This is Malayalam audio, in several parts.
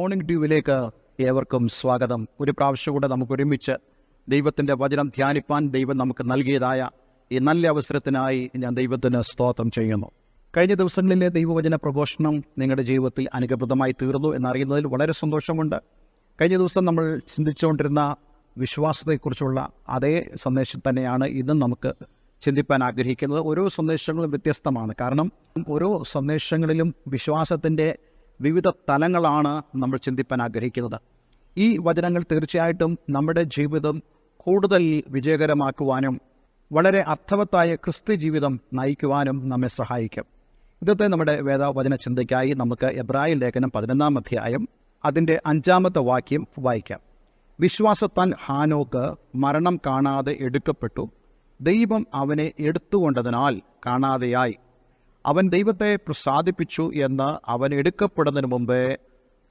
മോർണിംഗ് ഡ്യൂവിലേക്ക് ഏവർക്കും സ്വാഗതം. ഒരു പ്രാവശ്യം കൂടെ നമുക്ക് ഒരുമിച്ച് ദൈവത്തിൻ്റെ വചനം ധ്യാനിപ്പാൻ ദൈവം നമുക്ക് നൽകിയതായ ഈ നല്ല അവസരത്തിനായി ഞാൻ ദൈവത്തിന് സ്തോത്രം ചെയ്യുന്നു. കഴിഞ്ഞ ദിവസങ്ങളിലെ ദൈവവചന പ്രഘോഷണം നിങ്ങളുടെ ജീവിതത്തിൽ അനുഗ്രഹപ്രദമായി തീർന്നു എന്നറിയുന്നതിൽ വളരെ സന്തോഷമുണ്ട്. കഴിഞ്ഞ ദിവസം നമ്മൾ ചിന്തിച്ചുകൊണ്ടിരുന്ന വിശ്വാസത്തെക്കുറിച്ചുള്ള അതേ സന്ദേശം തന്നെയാണ് ഇന്നും നമുക്ക് ചിന്തിപ്പാൻ ആഗ്രഹിക്കുന്നത്. ഓരോ സന്ദേശങ്ങളും വ്യത്യസ്തമാണ്. കാരണം ഓരോ സന്ദേശങ്ങളിലും വിശ്വാസത്തിൻ്റെ വിവിധ തലങ്ങളാണ് നമ്മൾ ചിന്തിപ്പാൻ ആഗ്രഹിക്കുന്നത്. ഈ വചനങ്ങൾ തീർച്ചയായിട്ടും നമ്മുടെ ജീവിതം കൂടുതൽ വിജയകരമാക്കുവാനും വളരെ അർത്ഥവത്തായ ക്രിസ്ത്യ ജീവിതം നയിക്കുവാനും നമ്മെ സഹായിക്കും. ഇന്നത്തെ നമ്മുടെ വേദവചന ചിന്തയ്ക്കായി നമുക്ക് എബ്രായ ലേഖനം 11-ാം അധ്യായം അതിൻ്റെ 5-ാമത്തെ വാക്യം വായിക്കാം. വിശ്വാസത്താൽ ഹാനോക്ക് മരണം കാണാതെ എടുക്കപ്പെട്ടു. ദൈവം അവനെ എടുത്തുകൊണ്ടതിനാൽ കാണാതെയായി. അവൻ ദൈവത്തെ പ്രസാദിപ്പിച്ചു എന്ന് അവൻ എടുക്കപ്പെടുന്നതിന് മുമ്പേ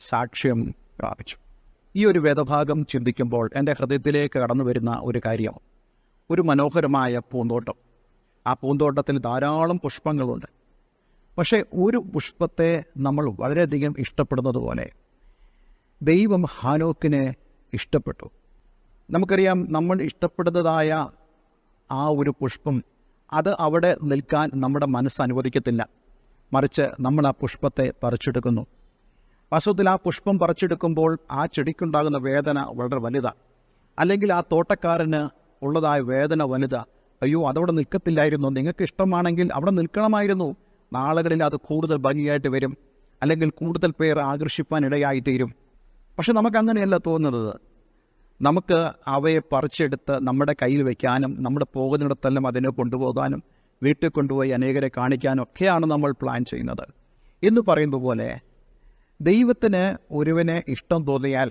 സാക്ഷ്യം പ്രാപിച്ചു. ഈ ഒരു വേദഭാഗം ചിന്തിക്കുമ്പോൾ എൻ്റെ ഹൃദയത്തിലേക്ക് കടന്നു വരുന്ന ഒരു കാര്യം, ഒരു മനോഹരമായ പൂന്തോട്ടം. ആ പൂന്തോട്ടത്തിൽ ധാരാളം പുഷ്പങ്ങളുണ്ട്. പക്ഷേ ഒരു പുഷ്പത്തെ നമ്മൾ വളരെയധികം ഇഷ്ടപ്പെടുന്നത് പോലെ ദൈവം ഹാനോക്കിനെ ഇഷ്ടപ്പെട്ടു. നമുക്കറിയാം, നമ്മൾ ഇഷ്ടപ്പെടുന്നതായ ആ ഒരു പുഷ്പം അത് അവിടെ നിൽക്കാൻ നമ്മുടെ മനസ്സ് അനുവദിക്കത്തില്ല. മറിച്ച് നമ്മൾ ആ പുഷ്പത്തെ പറിച്ചെടുക്കുന്നു. വാസ്തവത്തിൽ ആ പുഷ്പം പറിച്ചെടുക്കുമ്പോൾ ആ ചെടിക്കുണ്ടാകുന്ന വേദന വളരെ വലുതാണ്. അല്ലെങ്കിൽ ആ തോട്ടക്കാരന് ഉള്ളതായ വേദന വലുതാണ്. അയ്യോ, അതവിടെ നിൽക്കത്തില്ലായിരുന്നു, നിങ്ങൾക്ക് ഇഷ്ടമാണെങ്കിൽ അവിടെ നിൽക്കണമായിരുന്നു, നാളുകളിൽ അത് കൂടുതൽ ഭംഗിയായിട്ട് വരും, അല്ലെങ്കിൽ കൂടുതൽ പേർ ആകർഷിപ്പാൻ ഇടയായിത്തീരും. പക്ഷെ നമുക്കങ്ങനെയല്ല തോന്നുന്നത്. നമുക്ക് അവയെ പറിച്ചെടുത്ത് നമ്മുടെ കയ്യിൽ വയ്ക്കാനും നമ്മുടെ പോകുന്നിടത്തെല്ലാം അതിനെ കൊണ്ടുപോകാനും വീട്ടിൽ കൊണ്ടുപോയി അനേകരെ കാണിക്കാനും ഒക്കെയാണ് നമ്മൾ പ്ലാൻ ചെയ്യുന്നത്. എന്ന് പറയുന്നത് പോലെ ദൈവത്തിന് ഒരുവനെ ഇഷ്ടം തോന്നിയാൽ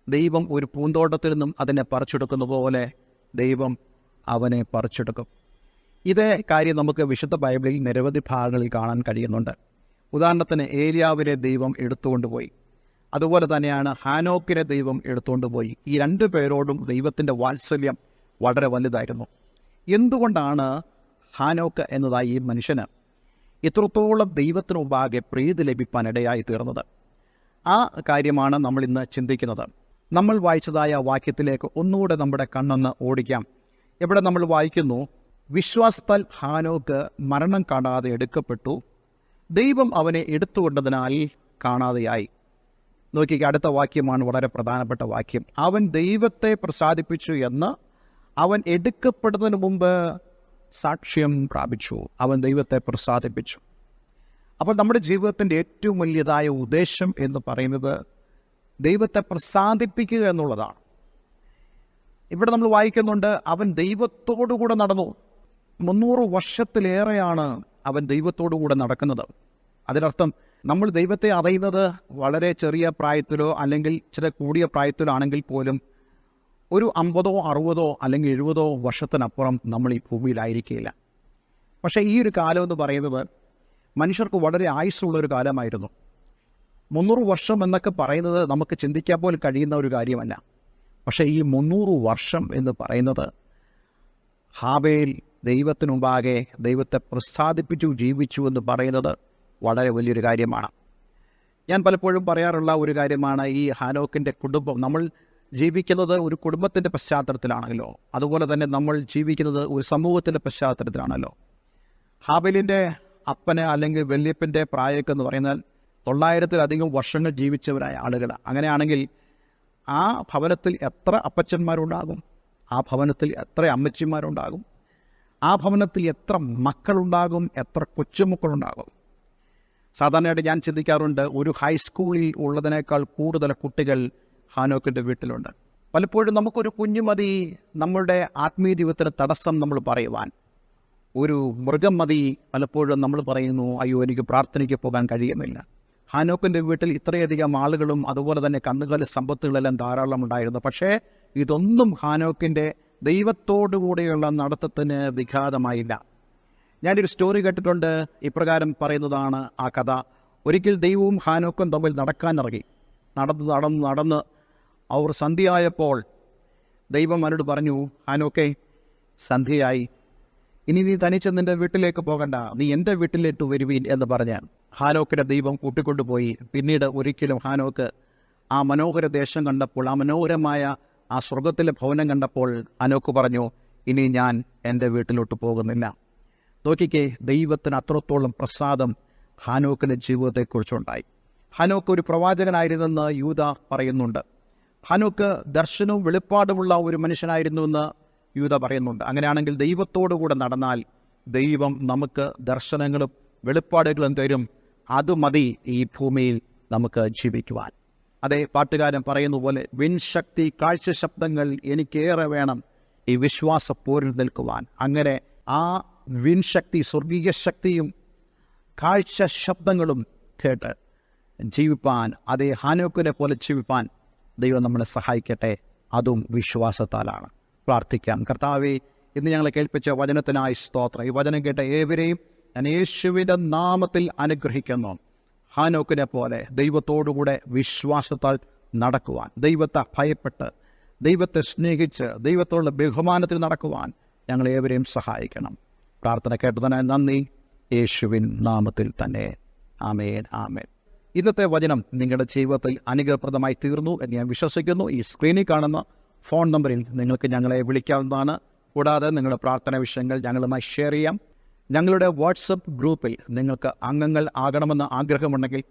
ദൈവം ഒരു പൂന്തോട്ടത്തിൽ നിന്നും അതിനെ പറിച്ചെടുക്കുന്ന പോലെ ദൈവം അവനെ പറിച്ചെടുക്കും. ഇതേ കാര്യം നമുക്ക് വിശുദ്ധ ബൈബിളിൽ നിരവധി ഭാഗങ്ങളിൽ കാണാൻ കഴിയുന്നുണ്ട്. ഉദാഹരണത്തിന് ഏലിയാവിനെ ദൈവം എടുത്തുകൊണ്ടുപോയി. അതുപോലെ തന്നെയാണ് ഹാനോക്കിനെ ദൈവം എടുത്തുകൊണ്ടുപോയി. ഈ രണ്ടു പേരോടും ദൈവത്തിൻ്റെ വാത്സല്യം വളരെ വലുതായിരുന്നു. എന്തുകൊണ്ടാണ് ഹാനോക്ക് എന്നതായി ഈ മനുഷ്യന് ഇത്രത്തോളം ദൈവത്തിനു മുമ്പാകെ പ്രീതി ലഭിക്കാൻ ഇടയായി തീർന്നത്? ആ കാര്യമാണ് നമ്മൾ ഇന്ന് ചിന്തിക്കുന്നത്. നമ്മൾ വായിച്ചതായ വാക്യത്തിലേക്ക് ഒന്നുകൂടെ നമ്മുടെ കണ്ണൊന്ന് ഓടിക്കാം. ഇവിടെ നമ്മൾ വായിക്കുന്നു, വിശ്വാസത്താൽ ഹാനോക്ക് മരണം കാണാതെ എടുക്കപ്പെട്ടു. ദൈവം അവനെ എടുത്തുകൊണ്ടതിനാൽ കാണാതെയായി. നോക്കിക്കുക, അടുത്ത വാക്യമാണ് വളരെ പ്രധാനപ്പെട്ട വാക്യം. അവൻ ദൈവത്തെ പ്രസാദിപ്പിച്ചു എന്ന് അവൻ എടുക്കപ്പെടുന്നതിന് മുമ്പ് സാക്ഷ്യം പ്രാപിച്ചു. അവൻ ദൈവത്തെ പ്രസാദിപ്പിച്ചു. അപ്പോൾ നമ്മുടെ ജീവിതത്തിൻ്റെ ഏറ്റവും വലിയതായ ഉദ്ദേശം എന്ന് പറയുന്നത് ദൈവത്തെ പ്രസാദിപ്പിക്കുക എന്നുള്ളതാണ്. ഇവിടെ നമ്മൾ വായിക്കുന്നുണ്ട്, അവൻ ദൈവത്തോടു കൂടെ നടന്നു. 300 വർഷത്തിലേറെയാണ് അവൻ ദൈവത്തോടു കൂടെ നടക്കുന്നത്. അതിനർത്ഥം നമ്മൾ ദൈവത്തെ അറിയുന്നത് വളരെ ചെറിയ പ്രായത്തിലോ അല്ലെങ്കിൽ ചില കൂടിയ പ്രായത്തിലോ ആണെങ്കിൽ പോലും ഒരു 50, 60 അല്ലെങ്കിൽ 70 വർഷത്തിനപ്പുറം നമ്മൾ ഈ ഭൂമിയിലായിരിക്കില്ല. പക്ഷേ ഈ ഒരു കാലം എന്ന് പറയുന്നത് മനുഷ്യർക്ക് വളരെ ആയുസ്സുള്ളൊരു കാലമായിരുന്നു. 300 വർഷം എന്നൊക്കെ പറയുന്നത് നമുക്ക് ചിന്തിക്കാൻ പോലും കഴിയുന്ന ഒരു കാര്യമല്ല. പക്ഷേ ഈ 300 വർഷം എന്ന് പറയുന്നത് ഹാബേൽ ദൈവത്തിനു മുമ്പാകെ ദൈവത്തെ പ്രസാദിപ്പിച്ചു ജീവിച്ചു എന്ന് പറയുന്നത് വളരെ വലിയൊരു കാര്യമാണ്. ഞാൻ പലപ്പോഴും പറയാറുള്ള ഒരു കാര്യമാണ് ഈ ഹാനോക്കിൻ്റെ കുടുംബം. നമ്മൾ ജീവിക്കുന്നത് ഒരു കുടുംബത്തിൻ്റെ പശ്ചാത്തലത്തിലാണല്ലോ, അതുപോലെ തന്നെ നമ്മൾ ജീവിക്കുന്നത് ഒരു സമൂഹത്തിൻ്റെ പശ്ചാത്തലത്തിലാണല്ലോ. ഹാബേലിൻ്റെ അപ്പന് അല്ലെങ്കിൽ വല്യപ്പൻ്റെ പ്രായമൊക്കെ എന്ന് പറയുന്നത് 900-ലധികം വർഷങ്ങൾ ജീവിച്ചവരായ ആളുകളാണ്. അങ്ങനെയാണെങ്കിൽ ആ ഭവനത്തിൽ എത്ര അപ്പച്ചന്മാരുണ്ടാകും? ആ ഭവനത്തിൽ എത്ര അമ്മച്ചിമാരുണ്ടാകും? ആ ഭവനത്തിൽ എത്ര മക്കളുണ്ടാകും? എത്ര കൊച്ചുമക്കളുണ്ടാകും? സാധാരണയായിട്ട് ഞാൻ ചിന്തിക്കാറുണ്ട്, ഒരു ഹൈസ്കൂളിൽ ഉള്ളതിനേക്കാൾ കൂടുതൽ കുട്ടികൾ ഹാനോക്കിൻ്റെ വീട്ടിലുണ്ട്. പലപ്പോഴും നമുക്കൊരു കുഞ്ഞു മതി നമ്മളുടെ ആത്മീയ ജീവിതത്തിന് തടസ്സം നമ്മൾ പറയുവാൻ. ഒരു മൃഗം മതി പലപ്പോഴും നമ്മൾ പറയുന്നു, അയ്യോ എനിക്ക് പ്രാർത്ഥനയ്ക്ക് പോകാൻ കഴിയുന്നില്ല. ഹാനോക്കിൻ്റെ വീട്ടിൽ ഇത്രയധികം ആളുകളും അതുപോലെ തന്നെ കന്നുകാലി സമ്പത്തുകളെല്ലാം ധാരാളം ഉണ്ടായിരുന്നു. പക്ഷേ ഇതൊന്നും ഹാനോക്കിൻ്റെ ദൈവത്തോടുകൂടെയുള്ള നടത്തത്തിന് വിഘാതമായില്ല. ഞാനൊരു സ്റ്റോറി കേട്ടിട്ടുണ്ട്. ഇപ്രകാരം പറയുന്നതാണ് ആ കഥ. ഒരിക്കൽ ദൈവവും ഹാനോക്കും തമ്മിൽ നടക്കാനിറങ്ങി. നടന്ന് അവർ സന്ധ്യയായപ്പോൾ ദൈവം അവനോട് പറഞ്ഞു, ഹാനോക്കേ, സന്ധ്യയായി, ഇനി നീ തനിച്ച് നിൻ്റെ വീട്ടിലേക്ക് പോകണ്ട, നീ എൻ്റെ വീട്ടിലേക്ക് വരുവീൻ എന്ന് പറഞ്ഞ് ഹാനോക്കിനെ ദൈവം കൂട്ടിക്കൊണ്ടുപോയി. പിന്നീട് ഒരിക്കലും ഹാനോക്ക് ആ മനോഹര ദേശം കണ്ടപ്പോൾ, ആ മനോഹരമായ ആ സ്വർഗത്തിലെ ഭവനം കണ്ടപ്പോൾ ഹനോക്ക് പറഞ്ഞു, ഇനി ഞാൻ എൻ്റെ വീട്ടിലോട്ട് പോകുന്നില്ല. നോക്കിക്കേ, ദൈവത്തിന് അത്രത്തോളം പ്രസാദം ഹാനോക്കിൻ്റെ ജീവിതത്തെക്കുറിച്ചുണ്ടായി. ഹനോക്ക് ഒരു പ്രവാചകനായിരുന്നെന്ന് യൂദ പറയുന്നുണ്ട്. ഹനോക്ക് ദർശനവും വെളിപ്പാടുമുള്ള ഒരു മനുഷ്യനായിരുന്നുവെന്ന് യൂദ പറയുന്നുണ്ട്. അങ്ങനെയാണെങ്കിൽ ദൈവത്തോടു കൂടെ നടന്നാൽ ദൈവം നമുക്ക് ദർശനങ്ങളും വെളിപ്പാടുകളും തരും. അത് മതി ഈ ഭൂമിയിൽ നമുക്ക് ജീവിക്കുവാൻ. അതേ പാട്ടുകാരൻ പറയുന്ന പോലെ, വിൻശക്തി കാഴ്ച ശബ്ദങ്ങൾ എനിക്കേറെ വേണം ഈ വിശ്വാസ പോരിൽ നിൽക്കുവാൻ. അങ്ങനെ ആ വിൻശക്തി, സ്വർഗീയ ശക്തിയും കാഴ്ച ശബ്ദങ്ങളും കേട്ട് ജീവിപ്പാൻ, അതേ ഹാനോക്കിനെ പോലെ ജീവിപ്പാൻ ദൈവം നമ്മളെ സഹായിക്കട്ടെ. അതും വിശ്വാസത്താലാണ്. പ്രാർത്ഥിക്കാം. കർത്താവേ, ഇന്ന് ഞങ്ങളെ കേൾപ്പിച്ച വചനത്തിനായി സ്തോത്രം. ഈ വചനം കേട്ട ഏവരെയും ഞാൻ യേശുവിൻ്റെ നാമത്തിൽ അനുഗ്രഹിക്കുന്നു. ഹാനോക്കിനെ പോലെ ദൈവത്തോടുകൂടെ വിശ്വാസത്താൽ നടക്കുവാൻ, ദൈവത്തെ ഭയപ്പെട്ട്, ദൈവത്തെ സ്നേഹിച്ച്, ദൈവത്തോടുള്ള ബഹുമാനത്തിൽ നടക്കുവാൻ ഞങ്ങളേവരെയും സഹായിക്കണം. പ്രാർത്ഥന കേട്ടതിനായി നന്ദി. യേശുവിൻ നാമത്തിൽ തന്നെ. ആമേൻ, ആമേൻ. ഇന്നത്തെ വചനം നിങ്ങളുടെ ജീവിതത്തിൽ അനുഗ്രഹപ്രദമായി തീർന്നു എന്ന് ഞാൻ വിശ്വസിക്കുന്നു. ഈ സ്ക്രീനിൽ കാണുന്ന ഫോൺ നമ്പറിൽ നിങ്ങൾക്ക് ഞങ്ങളെ വിളിക്കാവുന്നതാണ്. കൂടാതെ നിങ്ങളുടെ പ്രാർത്ഥന വിഷയങ്ങൾ ഞങ്ങളുമായി ഷെയർ ചെയ്യാം. ഞങ്ങളുടെ വാട്സപ്പ് ഗ്രൂപ്പിൽ നിങ്ങൾക്ക് അംഗങ്ങൾ ആകണമെന്ന് ആഗ്രഹമുണ്ടെങ്കിൽ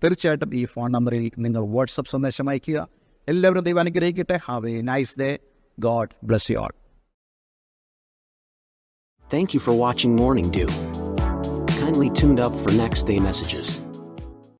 തീർച്ചയായിട്ടും ഈ ഫോൺ നമ്പറിൽ നിങ്ങൾ വാട്സപ്പ് സന്ദേശം അയയ്ക്കുക. എല്ലാവരും ദൈവം അനുഗ്രഹിക്കട്ടെ. Have A nice day. God bless you all. Thank you for watching Morning Dew. Kindly tuned up for next day messages.